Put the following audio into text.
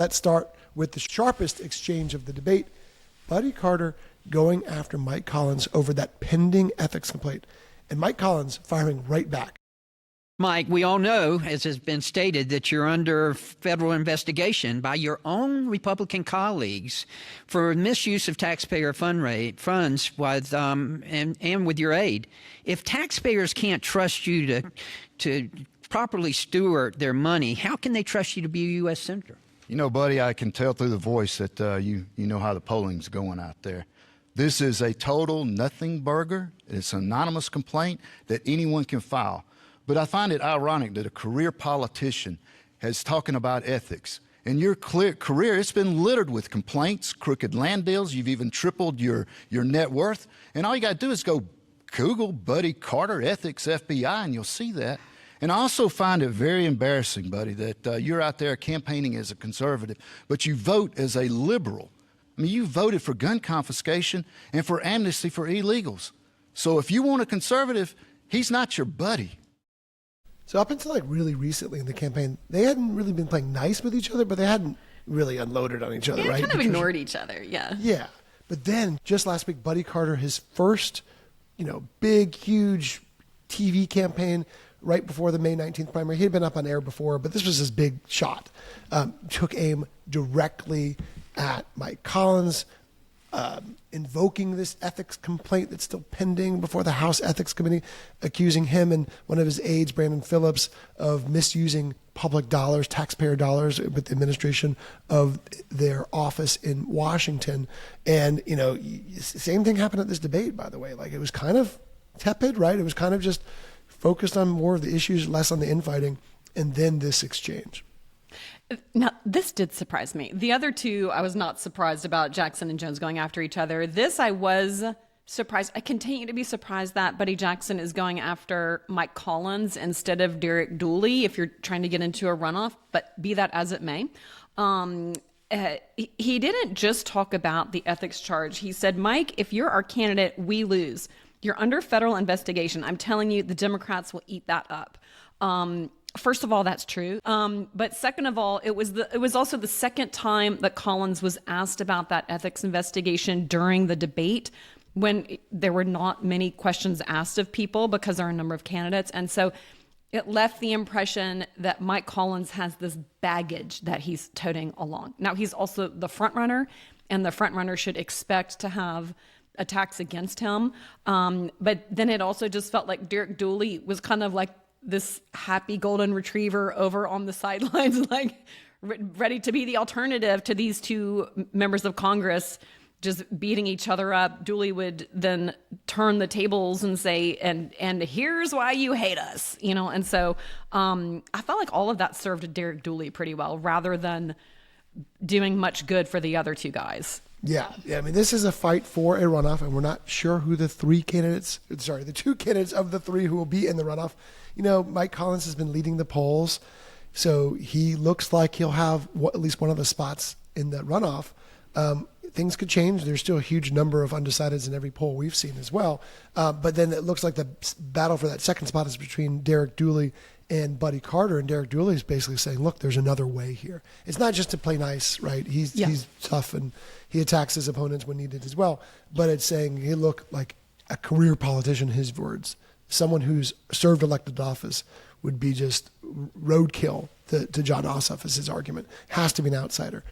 Let's start with the sharpest exchange of the debate. Buddy Carter going after Mike Collins over that pending ethics complaint, and Mike Collins firing right back. Mike, we all know, as has been stated, that you're under federal investigation by your own Republican colleagues for misuse of taxpayer funds with, and with your aid. If taxpayers can't trust you to properly steward their money, how can they trust you to be a U.S. Senator? You know, buddy, I can tell through the voice that you know how the polling's going out there. This is a total nothing burger. It's an anonymous complaint that anyone can file. But I find it ironic that a career politician is talking about ethics. And your career, it's been littered with complaints, crooked land deals. You've even tripled your net worth. And all you got to do is go Google Buddy Carter Ethics FBI, and you'll see that. And I also find it very embarrassing, buddy, that you're out there campaigning as a conservative, but you vote as a liberal. I mean, you voted for gun confiscation and for amnesty for illegals. So if you want a conservative, he's not your buddy. So up until like really recently in the campaign, they hadn't really been playing nice with each other, but they hadn't really unloaded on each other, right? Kind of ignored each other, yeah. Yeah. But then just last week, Buddy Carter, his first, big, huge TV campaign right before the May 19th primary. He had been up on air before, but this was his big shot. Took aim directly at Mike Collins, invoking this ethics complaint that's still pending before the House Ethics Committee, accusing him and one of his aides, Brandon Phillips, of misusing public dollars, taxpayer dollars, with the administration of their office in Washington. And, same thing happened at this debate, by the way. Like, it was kind of tepid, right? It was kind of just focused on more of the issues, less on the infighting, and then this exchange. Now, this did surprise me. The other two, I was not surprised about, Jackson and Jones going after each other. This, I was surprised. I continue to be surprised that Buddy Jackson is going after Mike Collins instead of Derek Dooley if you're trying to get into a runoff, but be that as it may. He didn't just talk about the ethics charge. He said, Mike, if you're our candidate, we lose. You're under federal investigation. I'm telling you, the Democrats will eat that up. First of all, that's true. But second of all, it was also the second time that Collins was asked about that ethics investigation during the debate, when there were not many questions asked of people because there are a number of candidates. And so it left the impression that Mike Collins has this baggage that he's toting along. Now, he's also the front runner, and the front runner should expect to have attacks against him. But then it also just felt like Derek Dooley was kind of like this happy golden retriever over on the sidelines, like ready to be the alternative to these two members of Congress just beating each other up. Dooley would then turn the tables and say, and here's why you hate us, And so I felt like all of that served Derek Dooley pretty well, rather than doing much good for the other two guys. Yeah. I mean, this is a fight for a runoff, and we're not sure who the two candidates of the three who will be in the runoff. Mike Collins has been leading the polls, so he looks like he'll have at least one of the spots in the runoff. Things could change. There's still a huge number of undecideds in every poll we've seen as well. But then it looks like the battle for that second spot is between Derek Dooley and Buddy Carter. And Derek Dooley is basically saying, look, there's another way here. It's not just to play nice, right? He's tough, and he attacks his opponents when needed as well. But it's saying he looked like a career politician, his words. Someone who's served elected office would be just roadkill to Jon Ossoff, is his argument. Has to be an outsider.